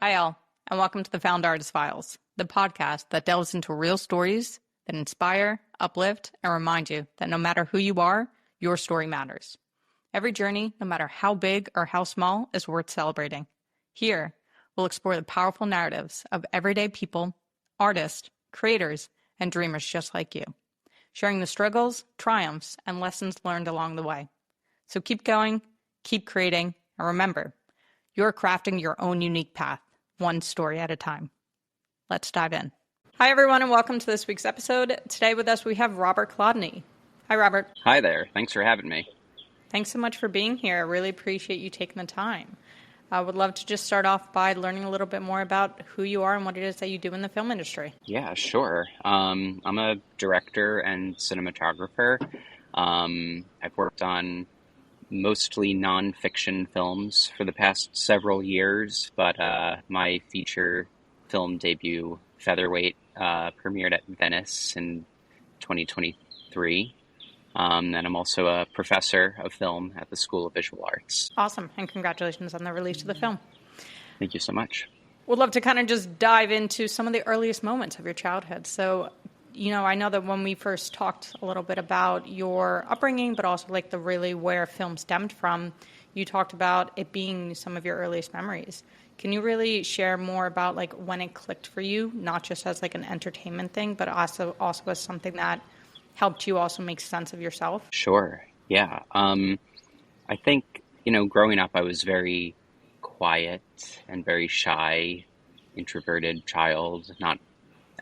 Hi, all, and welcome to the FoundArtist Files, the podcast that delves into real stories that inspire, uplift, and remind you that no matter who you are, your story matters. Every journey, no matter how big or how small, is worth celebrating. Here, we'll explore the powerful narratives of everyday people, artists, creators, and dreamers just like you, sharing the struggles, triumphs, and lessons learned along the way. So keep going, keep creating, and remember, you're crafting your own unique path, one story at a time. Let's dive in. Hi, everyone, and welcome to this week's episode. Today with us, we have Robert Kolodny. Hi, Robert. Hi there. Thanks for having me. Thanks so much for being here. I really appreciate you taking the time. I would love to just start off by learning a little bit more about who you are and what it is that you do in the film industry. Yeah, sure. I'm a director and cinematographer. I've worked on mostly nonfiction films for the past several years, but my feature film debut, Featherweight, premiered at Venice in 2023. And I'm also a professor of film at the School of Visual Arts. Awesome, and congratulations on the release of the film. Thank you so much. We'd love to kind of just dive into some of the earliest moments of your childhood. So, I know that when we first talked a little bit about your upbringing, but also like the really where film stemmed from, you talked about it being some of your earliest memories. Can you really share more about like when it clicked for you, not just as like an entertainment thing, but also as something that helped you also make sense of yourself? Sure. Yeah. I think, growing up, I was very quiet and very shy, introverted child, not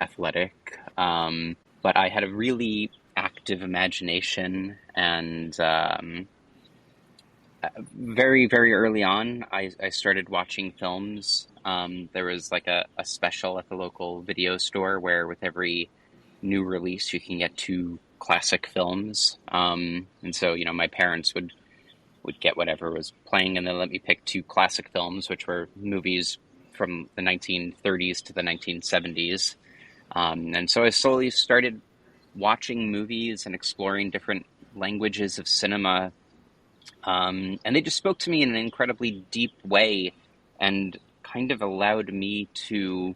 athletic. But I had a really active imagination, and very, very early on, I started watching films. There was like a special at the local video store where with every new release, you can get 2 classic films. And so, my parents would get whatever was playing, and then let me pick 2 classic films, which were movies from the 1930s to the 1970s. And so I slowly started watching movies and exploring different languages of cinema. And they just spoke to me in an incredibly deep way and kind of allowed me to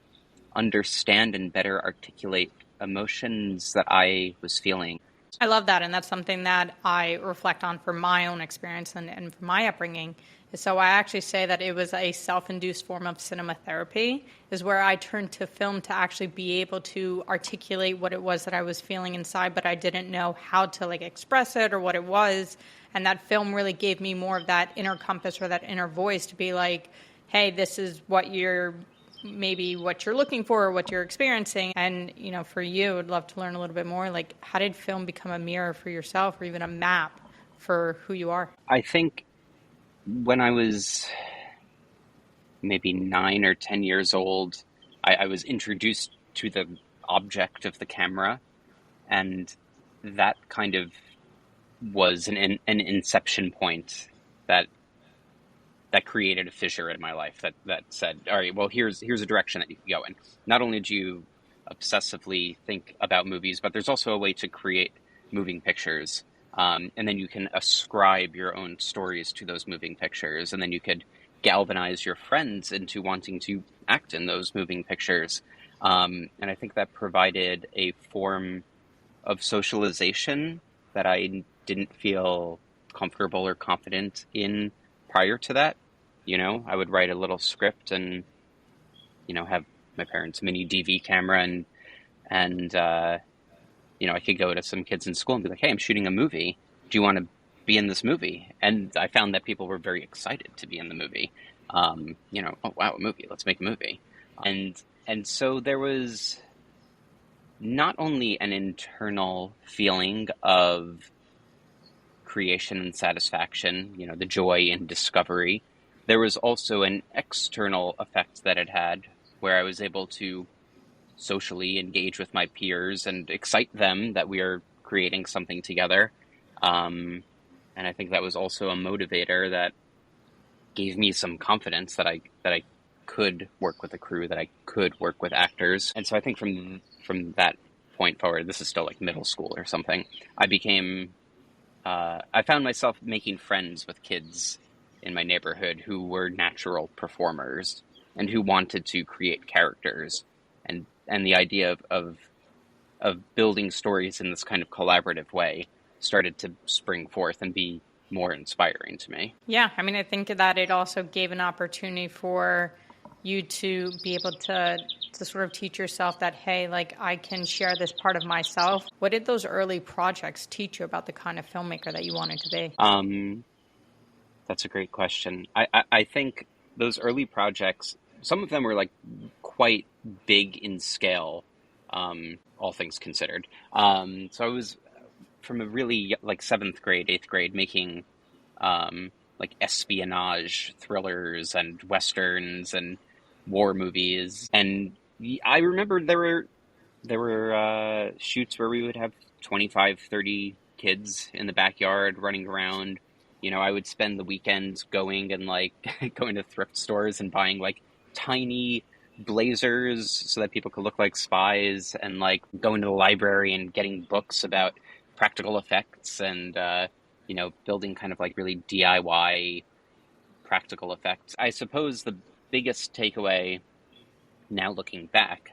understand and better articulate emotions that I was feeling. I love that, and that's something that I reflect on for my own experience and for my upbringing. So I actually say that it was a self-induced form of cinema therapy, is where I turned to film to actually be able to articulate what it was that I was feeling inside, but I didn't know how to like express it or what it was. And that film really gave me more of that inner compass or that inner voice to be like, hey, this is what you're looking for or what you're experiencing. And, for you, I'd love to learn a little bit more, like how did film become a mirror for yourself or even a map for who you are? I think when I was maybe 9 or 10 years old, I was introduced to the object of the camera, and that kind of was an inception point that created a fissure in my life that said, all right, well, here's a direction that you can go in. Not only do you obsessively think about movies, but there's also a way to create moving pictures. And then you can ascribe your own stories to those moving pictures. And then you could galvanize your friends into wanting to act in those moving pictures. And I think that provided a form of socialization that I didn't feel comfortable or confident in prior to that. I would write a little script and, have my parents' mini DV camera and I could go to some kids in school and be like, hey, I'm shooting a movie. Do you want to be in this movie? And I found that people were very excited to be in the movie. Oh, wow, a movie. Let's make a movie. And so there was not only an internal feeling of creation and satisfaction, the joy in discovery, there was also an external effect that it had where I was able to socially engage with my peers and excite them that we are creating something together. And I think that was also a motivator that gave me some confidence that I could work with a crew, that I could work with actors. And so I think from that point forward, this is still like middle school or something, I found myself making friends with kids in my neighborhood who were natural performers. and who wanted to create characters, and the idea of building stories in this kind of collaborative way started to spring forth and be more inspiring to me. Yeah, I mean, I think that it also gave an opportunity for you to be able to sort of teach yourself that, hey, like, I can share this part of myself. What did those early projects teach you about the kind of filmmaker that you wanted to be? That's a great question. I think those early projects, some of them were like quite big in scale, all things considered. So I was from a really like seventh grade, eighth grade, making like espionage thrillers and westerns and war movies. And I remember there were shoots where we would have 25, 30 kids in the backyard running around. You know, I would spend the weekends going and like going to thrift stores and buying like tiny blazers so that people could look like spies, and like going to the library and getting books about practical effects and, building kind of like really DIY practical effects. I suppose the biggest takeaway now looking back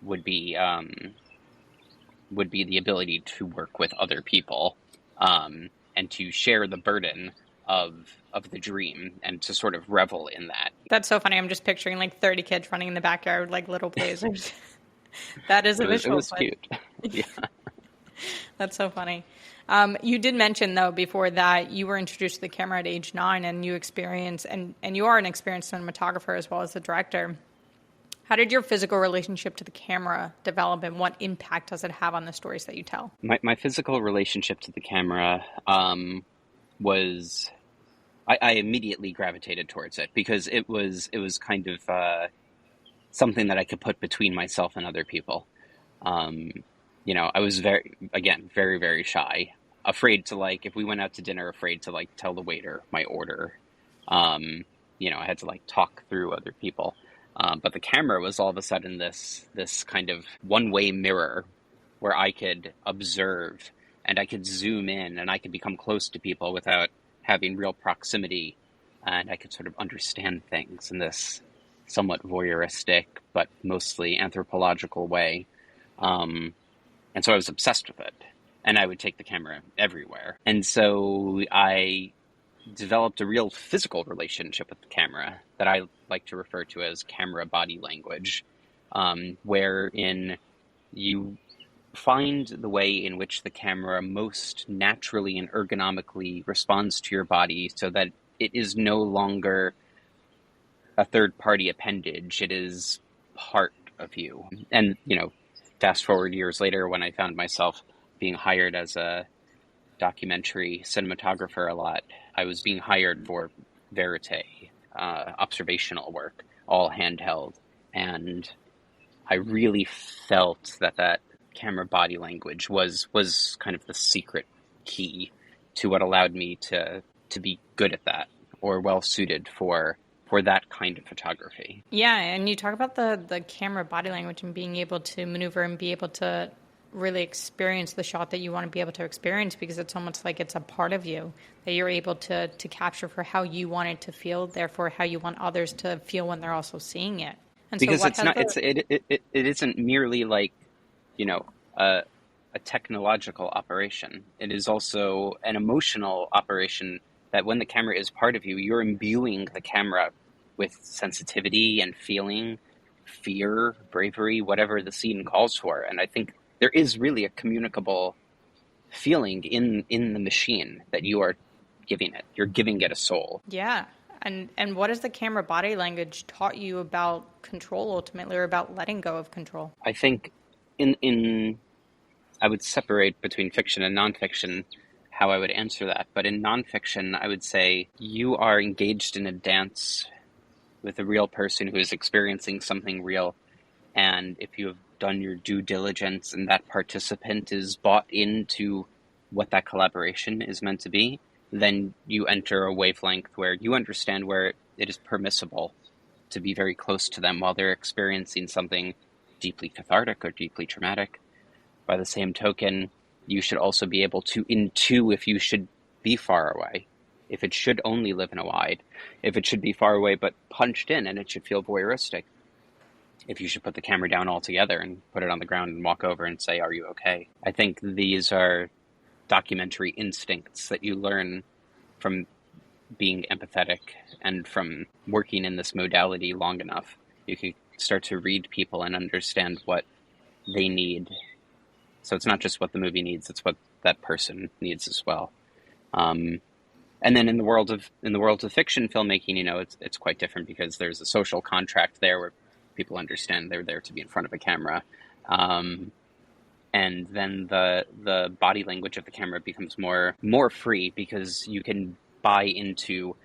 would be the ability to work with other people, and to share the burden of the dream and to sort of revel in that. That's so funny. I'm just picturing like 30 kids running in the backyard with like little blazers. That is a visual. It was cute. Yeah. That's so funny. You did mention, though, before that you were introduced to the camera at age 9, and you experience, and you are an experienced cinematographer as well as the director. How did your physical relationship to the camera develop, and what impact does it have on the stories that you tell? My physical relationship to the camera was, I immediately gravitated towards it because it was kind of something that I could put between myself and other people. I was very, very shy, afraid to like, if we went out to dinner, afraid to like tell the waiter my order. I had to like talk through other people. But the camera was all of a sudden this kind of one-way mirror where I could observe and I could zoom in and I could become close to people without having real proximity. And I could sort of understand things in this somewhat voyeuristic, but mostly anthropological way. And so I was obsessed with it, and I would take the camera everywhere. And so I developed a real physical relationship with the camera that I like to refer to as camera body language, wherein you find the way in which the camera most naturally and ergonomically responds to your body so that it is no longer a third-party appendage. It is part of you. And, fast forward years later when I found myself being hired as a documentary cinematographer a lot, I was being hired for verite, observational work, all handheld. And I really felt that camera body language was kind of the secret key to what allowed me to be good at that, or well suited for that kind of photography. Yeah, and you talk about the camera body language and being able to maneuver and be able to really experience the shot that you want to be able to experience, because it's almost like it's a part of you that you're able to capture for how you want it to feel, therefore how you want others to feel when they're also seeing it. And because so it isn't merely like, a technological operation. It is also an emotional operation that when the camera is part of you, you're imbuing the camera with sensitivity and feeling, fear, bravery, whatever the scene calls for. And I think there is really a communicable feeling in the machine that you are giving it. You're giving it a soul. Yeah. And what has the camera body language taught you about control ultimately, or about letting go of control? I think in I would separate between fiction and nonfiction how I would answer that. But in nonfiction, I would say you are engaged in a dance with a real person who is experiencing something real. And if you have done your due diligence and that participant is bought into what that collaboration is meant to be, then you enter a wavelength where you understand where it is permissible to be very close to them while they're experiencing something deeply cathartic or deeply traumatic. By the same token, you should also be able to intuit if you should be far away, if it should only live in a wide, if it should be far away but punched in and it should feel voyeuristic, if you should put the camera down altogether and put it on the ground and walk over and say, "Are you okay?" I think these are documentary instincts that you learn from being empathetic and from working in this modality long enough. You can start to read people and understand what they need. So it's not just what the movie needs, it's what that person needs as well. And then in the world of fiction filmmaking, you know, it's quite different because there's a social contract there where people understand they're there to be in front of a camera. And then the body language of the camera becomes more free because you can buy into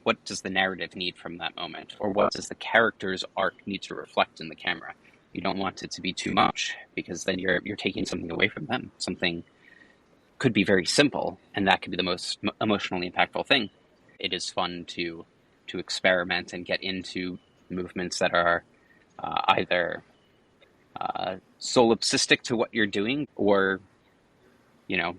what does the narrative need from that moment, or what does the character's arc need to reflect in the camera. You don't want it to be too much because then you're taking something away from them. Something could be very simple, and that could be the most emotionally impactful thing. It is fun to experiment and get into movements that are either solipsistic to what you're doing, or, you know,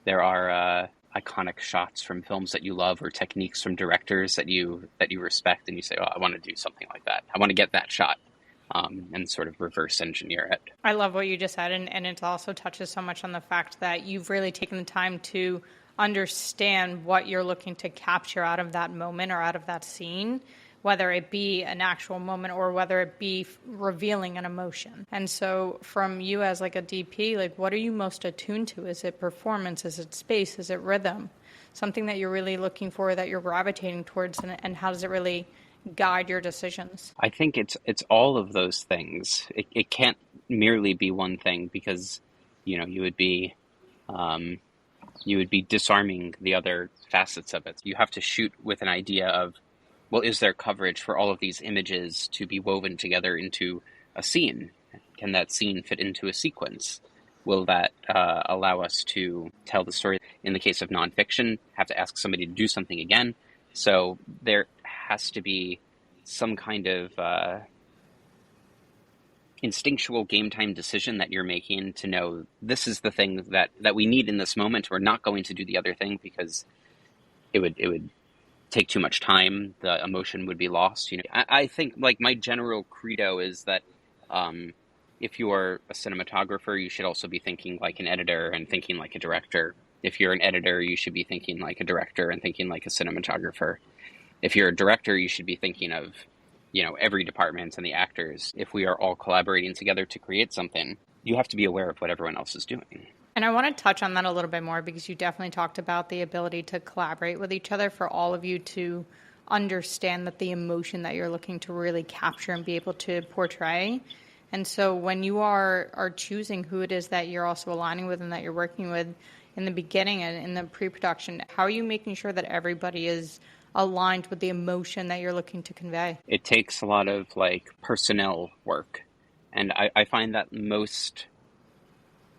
there are iconic shots from films that you love or techniques from directors that you respect, and you say, "Oh, I want to do something like that. I want to get that shot." And sort of reverse engineer it. I love what you just said, and it also touches so much on the fact that you've really taken the time to understand what you're looking to capture out of that moment or out of that scene, whether it be an actual moment or whether it be revealing an emotion. And so from you as like a DP, like what are you most attuned to? Is it performance? Is it space? Is it rhythm? Something that you're really looking for, that you're gravitating towards, and how does it really guide your decisions? I think it's all of those things. It can't merely be one thing, because, you know, you would be disarming the other facets of it. You have to shoot with an idea of, well, is there coverage for all of these images to be woven together into a scene? Can that scene fit into a sequence? Will that allow us to tell the story? In the case of nonfiction, have to ask somebody to do something again. So there has to be some kind of instinctual game time decision that you're making to know this is the thing that we need in this moment. We're not going to do the other thing because it would take too much time. The emotion would be lost. You know, I think like my general credo is that if you're a cinematographer, you should also be thinking like an editor and thinking like a director. If you're an editor, you should be thinking like a director and thinking like a cinematographer. If you're a director, you should be thinking of, you know, every department and the actors. If we are all collaborating together to create something, you have to be aware of what everyone else is doing. And I want to touch on that a little bit more, because you definitely talked about the ability to collaborate with each other, for all of you to understand that the emotion that you're looking to really capture and be able to portray. And so when you are choosing who it is that you're also aligning with and that you're working with in the beginning and in the pre-production, how are you making sure that everybody is aligned with the emotion that you're looking to convey? It takes a lot of like personnel work. And I find that most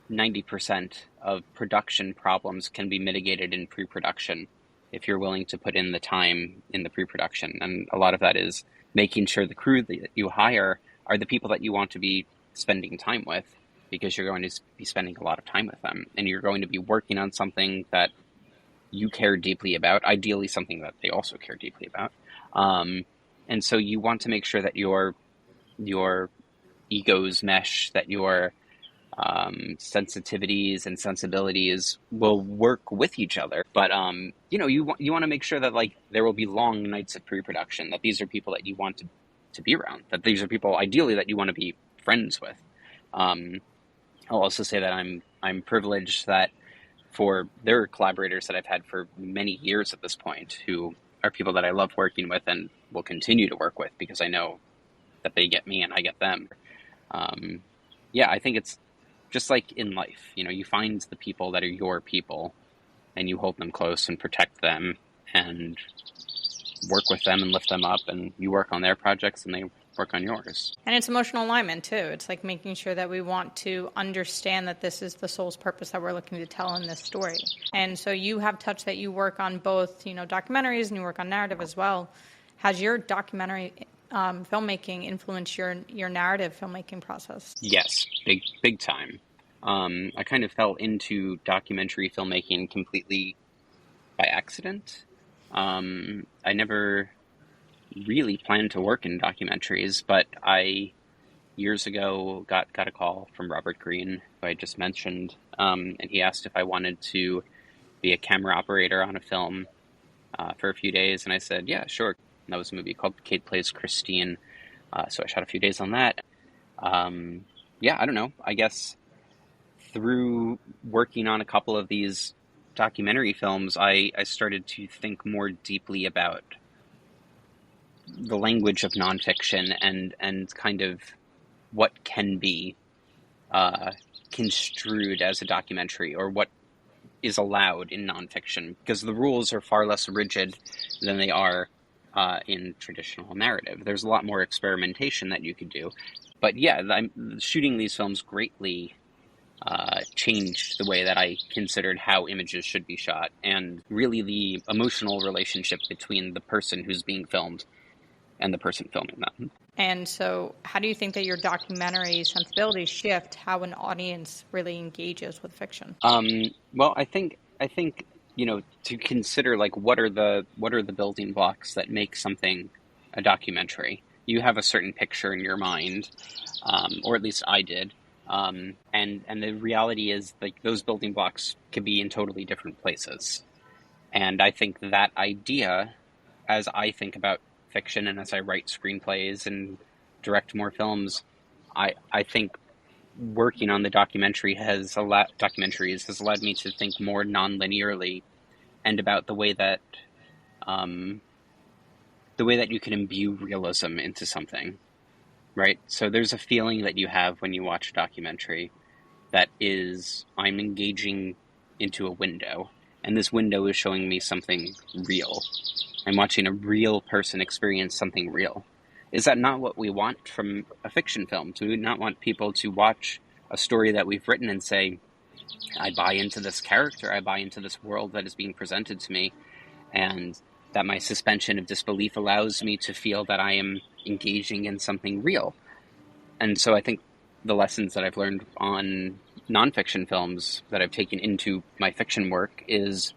90% of production problems can be mitigated in pre-production if you're willing to put in the time in the pre-production. And a lot of that is making sure the crew that you hire are the people that you want to be spending time with, because you're going to be spending a lot of time with them, and you're going to be working on something that you care deeply about, ideally something that they also care deeply about. And so you want to make sure that your egos mesh, that your sensitivities and sensibilities will work with each other. But, you know, you want to make sure that like there will be long nights of pre-production, that these are people that you want to be around, that these are people ideally that you want to be friends with. I'll also say that I'm privileged that there are collaborators that I've had for many years at this point, who are people that I love working with and will continue to work with, because I know that they get me and I get them. Yeah, I think it's just like in life, you know, you find the people that are your people and you hold them close and protect them and work with them and lift them up, and you work on their projects and they work on yours. And it's emotional alignment too. It's like making sure that we want to understand that this is the soul's purpose that we're looking to tell in this story. And so you have touched that you work on both, you know, documentaries, and you work on narrative as well. Has your documentary filmmaking influenced your narrative filmmaking process? Yes, big time. I kind of fell into documentary filmmaking completely by accident. I never really planned to work in documentaries, but I years ago got a call from Robert Greene, who I just mentioned, and he asked if I wanted to be a camera operator on a film for a few days, and I said, yeah, sure. And that was a movie called Kate Plays Christine, so I shot a few days on that. Yeah, I don't know. I guess through working on a couple of these documentary films, I started to think more deeply about the language of nonfiction and kind of what can be construed as a documentary, or what is allowed in nonfiction, because the rules are far less rigid than they are in traditional narrative. There's a lot more experimentation that you could do. But yeah, shooting these films greatly changed the way that I considered how images should be shot, and really the emotional relationship between the person who's being filmed and the person filming them. And so how do you think that your documentary sensibilities shift how an audience really engages with fiction? Well, I think to consider, like, what are the building blocks that make something a documentary. You have a certain picture in your mind, or at least I did, and the reality is, like, those building blocks could be in totally different places. And I think that idea, as I think about fiction and as I write screenplays and direct more films, I think working on the documentaries has allowed me to think more non-linearly, and about the way that you can imbue realism into something, right? So there's a feeling that you have when you watch a documentary that is, I'm engaging into a window, and this window is showing me something real. I'm watching a real person experience something real. Is that not what we want from a fiction film? Do we not want people to watch a story that we've written and say, I buy into this character, I buy into this world that is being presented to me, and that my suspension of disbelief allows me to feel that I am engaging in something real? And so I think the lessons that I've learned on nonfiction films that I've taken into my fiction work is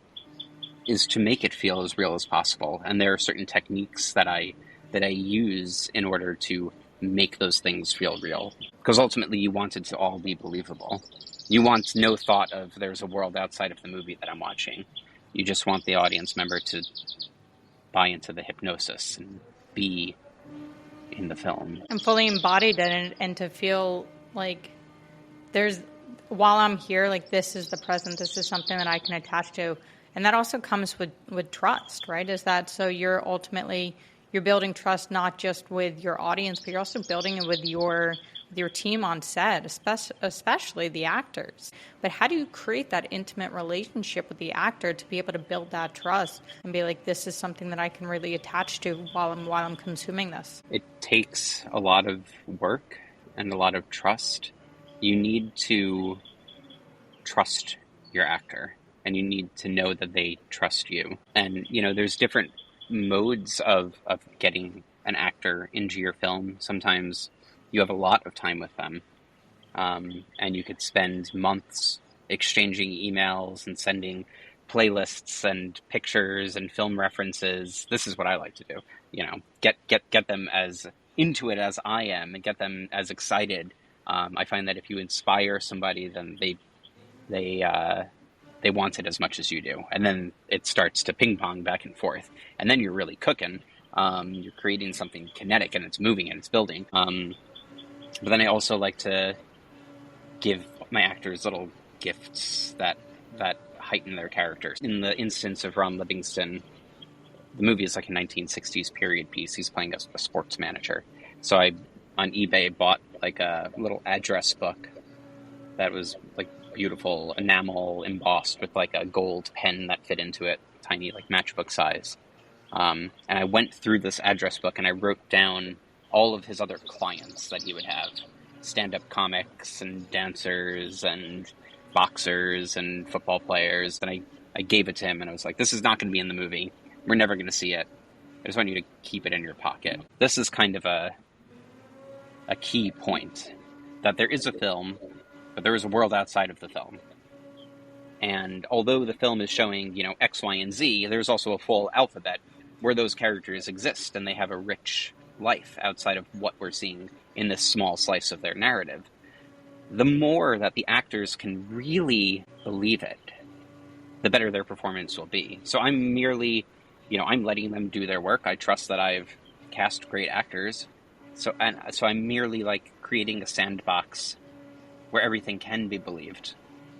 to make it feel as real as possible. And there are certain techniques that I use in order to make those things feel real. Because ultimately you want it to all be believable. You want no thought of there's a world outside of the movie that I'm watching. You just want the audience member to buy into the hypnosis and be in the film. And fully embodied it, and to feel like while I'm here, like, this is the present, this is something that I can attach to. And that also comes with trust, right? Is that so you're building trust not just with your audience, but you're also building it with your team on set, especially the actors. But how do you create that intimate relationship with the actor to be able to build that trust and be like, this is something that I can really attach to while I'm consuming this? It takes a lot of work and a lot of trust. You need to trust your actor, and you need to know that they trust you. And, there's different modes of getting an actor into your film. Sometimes you have a lot of time with them, and you could spend months exchanging emails and sending playlists and pictures and film references. This is what I like to do. Get them as into it as I am, and get them as excited. I find that if you inspire somebody, then they want it as much as you do. And then it starts to ping pong back and forth. And then you're really cooking. You're creating something kinetic, and it's moving and it's building. But then I also like to give my actors little gifts that heighten their characters. In the instance of Ron Livingston, the movie is like a 1960s period piece. He's playing a sports manager. So I, on eBay, bought like a little address book that was like beautiful enamel embossed with like a gold pen that fit into it, tiny, like matchbook size. And I went through this address book and I wrote down all of his other clients that he would have. Stand-up comics and dancers and boxers and football players. And I gave it to him, and I was like, this is not going to be in the movie. We're never going to see it. I just want you to keep it in your pocket. This is kind of a key point, that there is a film, but there is a world outside of the film. And although the film is showing, X, Y, and Z, there's also a full alphabet where those characters exist and they have a rich life outside of what we're seeing in this small slice of their narrative. The more that the actors can really believe it, the better their performance will be. So I'm merely, I'm letting them do their work. I trust that I've cast great actors. So I'm merely like creating a sandbox where everything can be believed.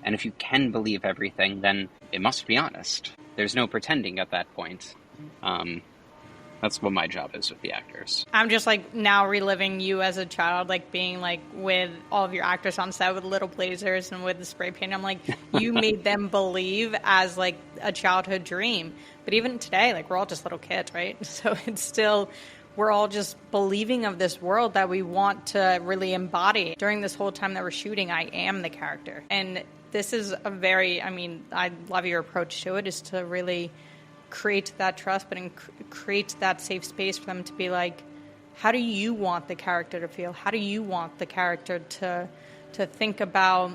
And if you can believe everything, then it must be honest. There's no pretending at that point. That's what my job is with the actors. I'm just like now reliving you as a child, like being like with all of your actors on set with little blazers and with the spray paint. I'm like, you made them believe as like a childhood dream. But even today, like we're all just little kids, right? So it's still, we're all just believing of this world that we want to really embody. During this whole time that we're shooting, I am the character. And this is I love your approach to it, is to really create that trust, but create that safe space for them to be like, how do you want the character to feel? How do you want the character to think about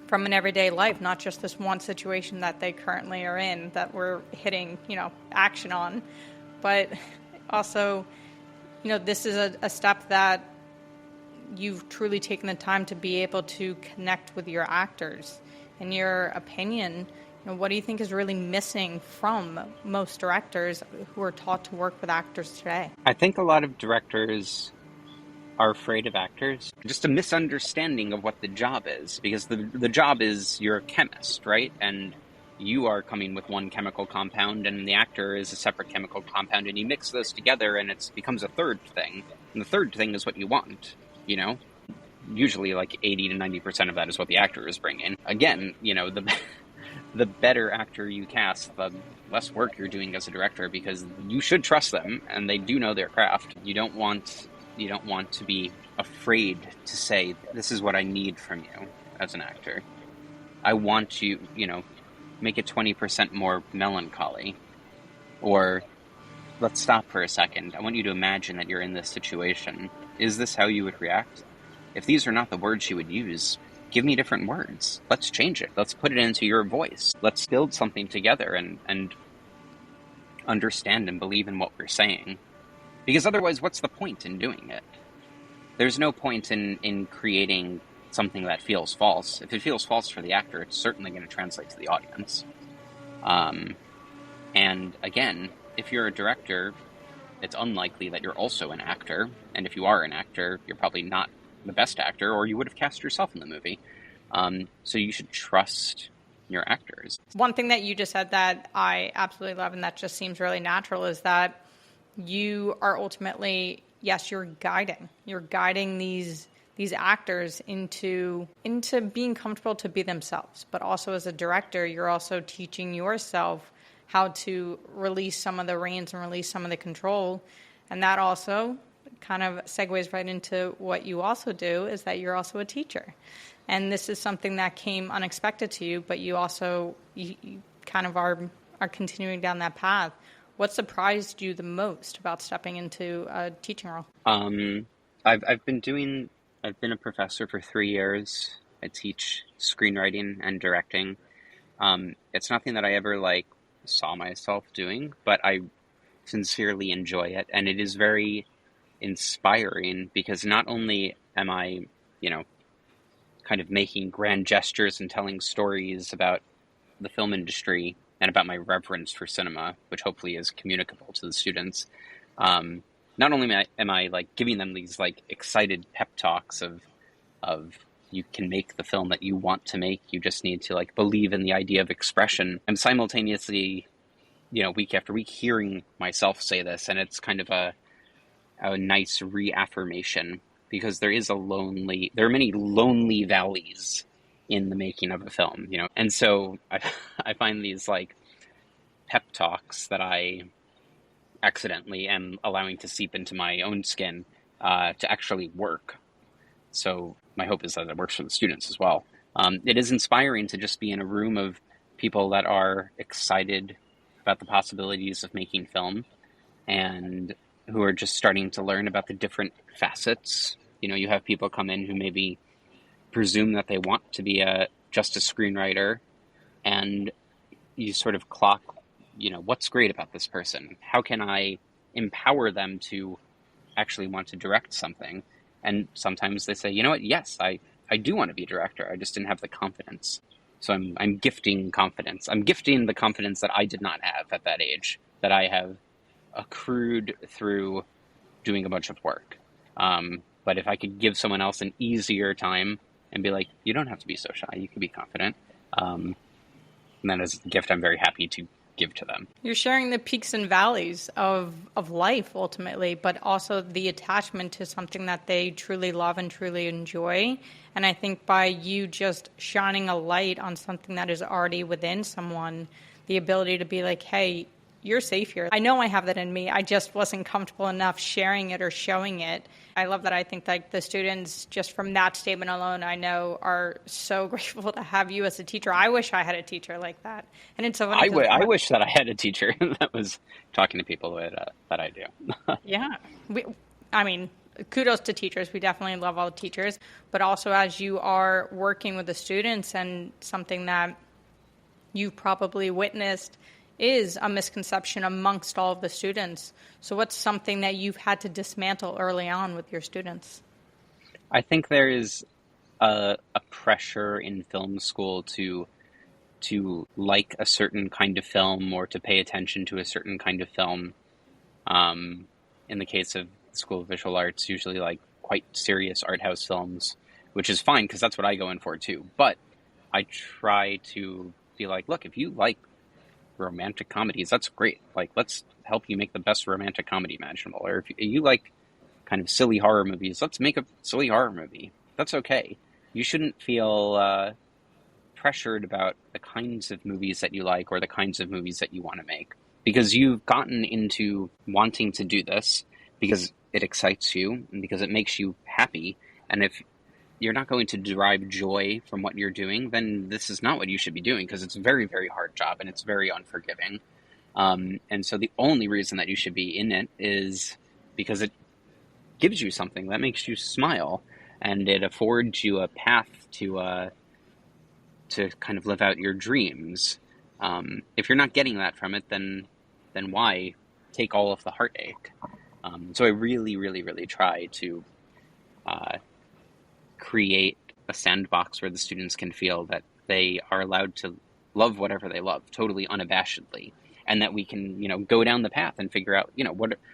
from an everyday life, not just this one situation that they currently are in that we're hitting, action on, but also, this is a step that you've truly taken the time to be able to connect with your actors. In your opinion, what do you think is really missing from most directors who are taught to work with actors today? I think a lot of directors are afraid of actors. Just a misunderstanding of what the job is, because the job is you're a chemist, right? And you are coming with one chemical compound, and the actor is a separate chemical compound, and you mix those together, and it becomes a third thing. And the third thing is what you want, Usually, like 80 to 90% of that is what the actor is bringing. Again, the better actor you cast, the less work you're doing as a director, because you should trust them and they do know their craft. You don't want to be afraid to say, this is what I need from you as an actor. I want you, make it 20% more melancholy. Or let's stop for a second. I want you to imagine that you're in this situation. Is this how you would react? If these are not the words you would use, give me different words. Let's change it. Let's put it into your voice. Let's build something together and understand and believe in what we're saying. Because otherwise, what's the point in doing it? There's no point in creating something that feels false. If it feels false for the actor, it's certainly going to translate to the audience. And again, if you're a director, it's unlikely that you're also an actor. And if you are an actor, you're probably not the best actor, or you would have cast yourself in the movie. So you should trust your actors. One thing that you just said that I absolutely love, and that just seems really natural, is that you are ultimately, yes, you're guiding these actors into being comfortable to be themselves. But also as a director, you're also teaching yourself how to release some of the reins and release some of the control. And that also kind of segues right into what you also do, is that you're also a teacher. And this is something that came unexpected to you, but you also you kind of are continuing down that path. What surprised you the most about stepping into a teaching role? I've been a professor for 3 years. I teach screenwriting and directing. It's nothing that I ever saw myself doing, but I sincerely enjoy it, and it is very inspiring, because not only am I, kind of making grand gestures and telling stories about the film industry and about my reverence for cinema, which hopefully is communicable to the students. Not only am I giving them these excited pep talks of you can make the film that you want to make, you just need to believe in the idea of expression. I'm simultaneously, week after week hearing myself say this, and it's kind of a nice reaffirmation, because there are many lonely valleys in the making of a film, and so I find these pep talks that I accidentally am allowing to seep into my own skin to actually work. So my hope is that it works for the students as well. It is inspiring to just be in a room of people that are excited about the possibilities of making film, and who are just starting to learn about the different facets. You have people come in who maybe presume that they want to be just a screenwriter, and you sort of clock, what's great about this person? How can I empower them to actually want to direct something? And sometimes they say, you know what, yes, I do want to be a director. I just didn't have the confidence. So I'm gifting confidence. I'm gifting the confidence that I did not have at that age, that I have accrued through doing a bunch of work. But if I could give someone else an easier time and be like, you don't have to be so shy, you can be confident. And that is a gift I'm very happy to give to them. You're sharing the peaks and valleys of life ultimately, but also the attachment to something that they truly love and truly enjoy. And I think by you just shining a light on something that is already within someone, the ability to be like, hey, you're safe here. I know I have that in me. I just wasn't comfortable enough sharing it or showing it. I love that. I think like the students, just from that statement alone, I know are so grateful to have you as a teacher. I wish I had a teacher like that. And it's so funny. I wish that I had a teacher that was talking to people that I do. Yeah. Kudos to teachers. We definitely love all the teachers. But also as you are working with the students, and something that you've probably witnessed is a misconception amongst all of the students. So what's something that you've had to dismantle early on with your students? I think there is a pressure in film school to like a certain kind of film, or to pay attention to a certain kind of film. In the case of the School of Visual Arts, usually like quite serious art house films, which is fine because that's what I go in for too. But I try to be like, look, if you like romantic comedies, that's great. Like, let's help you make the best romantic comedy imaginable. Or if you like kind of silly horror movies, let's make a silly horror movie. That's okay. You shouldn't feel pressured about the kinds of movies that you like or the kinds of movies that you want to make, because you've gotten into wanting to do this because it excites you and because it makes you happy. And if you're not going to derive joy from what you're doing, then this is not what you should be doing, because it's a very, very hard job and it's very unforgiving. And so the only reason that you should be in it is because it gives you something that makes you smile, and it affords you a path to kind of live out your dreams. If you're not getting that from it, then why take all of the heartache? So I really, really, really try to create a sandbox where the students can feel that they are allowed to love whatever they love, totally unabashedly, and that we can, go down the path and figure out,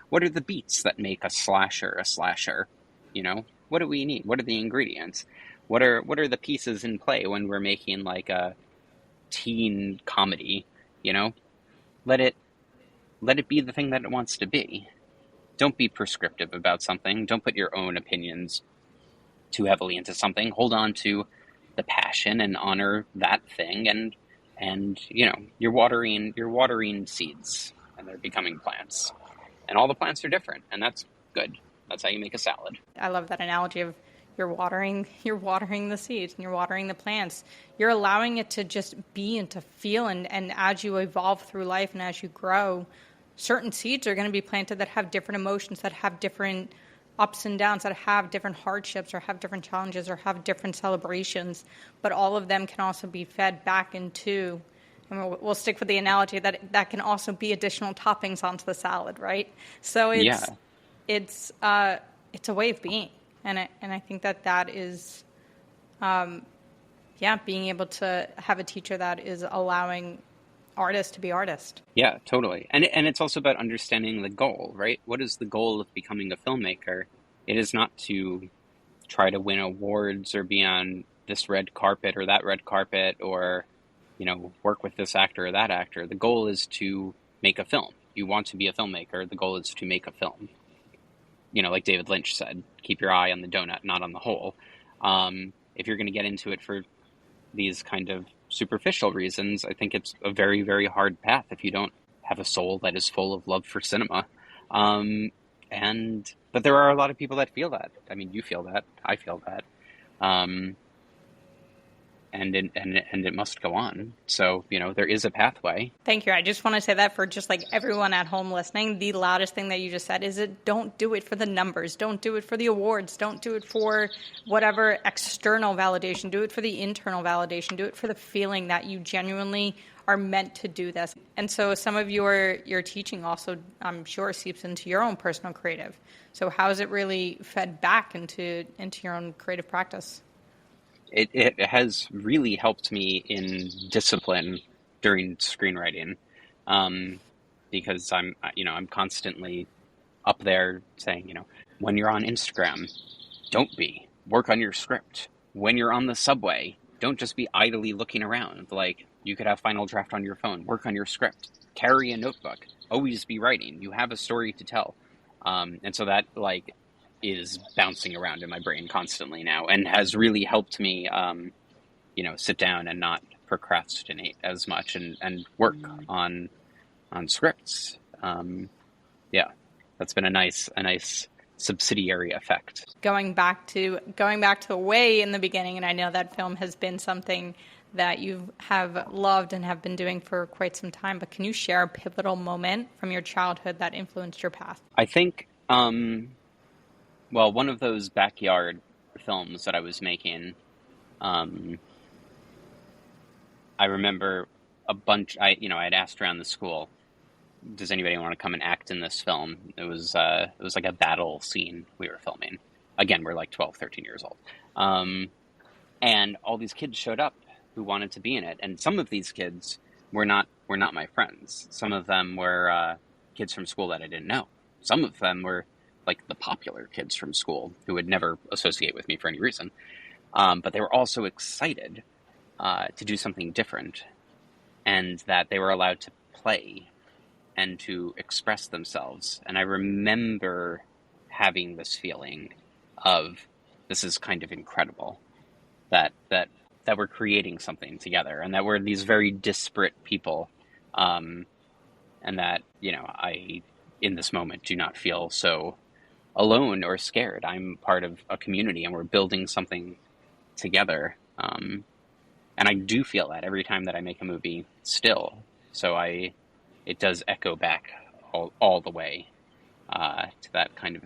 what are the beats that make a slasher a slasher? What do we need? What are the ingredients? What are the pieces in play when we're making like a teen comedy? Let it be the thing that it wants to be. Don't be prescriptive about something. Don't put your own opinions too heavily into something. Hold on to the passion and honor that thing, and you're watering seeds and they're becoming plants. And all the plants are different, and that's good. That's how you make a salad. I love that analogy of you're watering the seeds and you're watering the plants. You're allowing it to just be and to feel, and as you evolve through life and as you grow, certain seeds are going to be planted that have different emotions, that have different ups and downs, that have different hardships or have different challenges or have different celebrations, but all of them can also be fed back into, and we'll stick with the analogy that can also be additional toppings onto the salad, right? So it's a way of being, and I think that is, being able to have a teacher that is allowing artists to be artists. Yeah, totally. And it's also about understanding the goal, right? What is the goal of becoming a filmmaker? It is not to try to win awards or be on this red carpet or that red carpet, or, work with this actor or that actor. The goal is to make a film. You want to be a filmmaker. The goal is to make a film. Like David Lynch said, keep your eye on the donut, not on the hole. If you're going to get into it for these kind of superficial reasons, I think it's a very, very hard path if you don't have a soul that is full of love for cinema. But there are a lot of people that feel that. I mean, you feel that. I feel that. and it must go on. So, there is a pathway. Thank you. I just want to say that for just like everyone at home listening, the loudest thing that you just said is don't do it for the numbers. Don't do it for the awards. Don't do it for whatever external validation. Do it for the internal validation. Do it for the feeling that you genuinely are meant to do this. And so some of your teaching also, I'm sure, seeps into your own personal creative. So how has it really fed back into your own creative practice? It has really helped me in discipline during screenwriting, because I'm constantly up there saying, when you're on Instagram, don't work on your script. When you're on the subway, don't just be idly looking around. Like, you could have Final Draft on your phone. Work on your script. Carry a notebook. Always be writing. You have a story to tell. And so that, is bouncing around in my brain constantly now, and has really helped me, sit down and not procrastinate as much, and work on scripts. That's been a nice subsidiary effect. Going back to way in the beginning, and I know that film has been something that you have loved and have been doing for quite some time, but can you share a pivotal moment from your childhood that influenced your path? I think, one of those backyard films that I was making, I remember a bunch, I'd asked around the school, does anybody want to come and act in this film? It was like a battle scene we were filming. Again, we're like 12, 13 years old. And all these kids showed up who wanted to be in it. And some of these kids were not my friends. Some of them were kids from school that I didn't know. Some of them were like the popular kids from school who would never associate with me for any reason. But they were also excited to do something different, and that they were allowed to play and to express themselves. And I remember having this feeling of, this is kind of incredible, that we're creating something together, and that we're these very disparate people, and that, I, in this moment, do not feel so alone or scared. I'm part of a community, and we're building something together. And I do feel that every time that I make a movie still. So it does echo back all the way to that kind of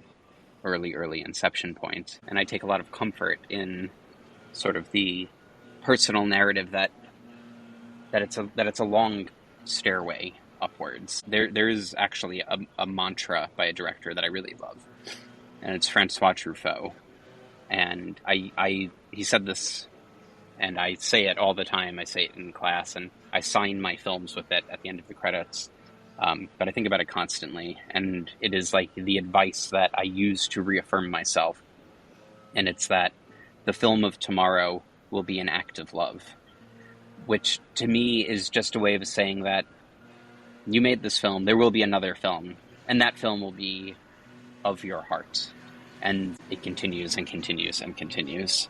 early inception point. And I take a lot of comfort in sort of the personal narrative that it's a long stairway upwards. There's actually a mantra by a director that I really love, and it's Francois Truffaut. And he said this, and I say it all the time. I say it in class, and I sign my films with it at the end of the credits. But I think about it constantly, and it is like the advice that I use to reaffirm myself. And it's that the film of tomorrow will be an act of love, which to me is just a way of saying that you made this film, there will be another film, and that film will be of your heart. And it continues and continues and continues.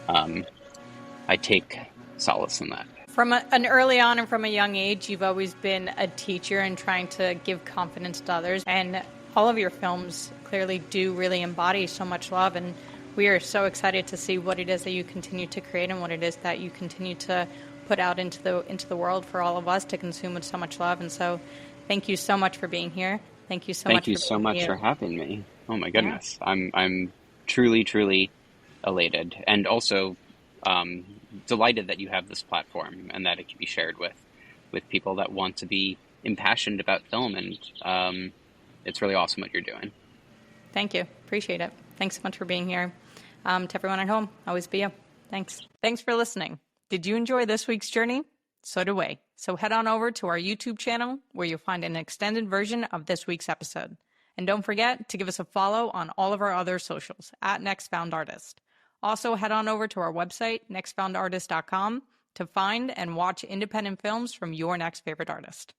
I take solace in that. From an early on and from a young age, you've always been a teacher and trying to give confidence to others. And all of your films clearly do really embody so much love. And we are so excited to see what it is that you continue to create and what it is that you continue to put out into the world for all of us to consume with so much love. And so thank you so much for being here. Thank you so much for having me. Oh my goodness. Yeah. I'm truly elated, and also delighted that you have this platform and that it can be shared with people that want to be impassioned about film. And it's really awesome what you're doing. Thank you. Appreciate it. Thanks so much for being here. To everyone at home, always be you. Thanks. Thanks for listening. Did you enjoy this week's journey? So do we. So head on over to our YouTube channel where you'll find an extended version of this week's episode. And don't forget to give us a follow on all of our other socials at NextFoundArtist. Also, head on over to our website, nextfoundartist.com, to find and watch independent films from your next favorite artist.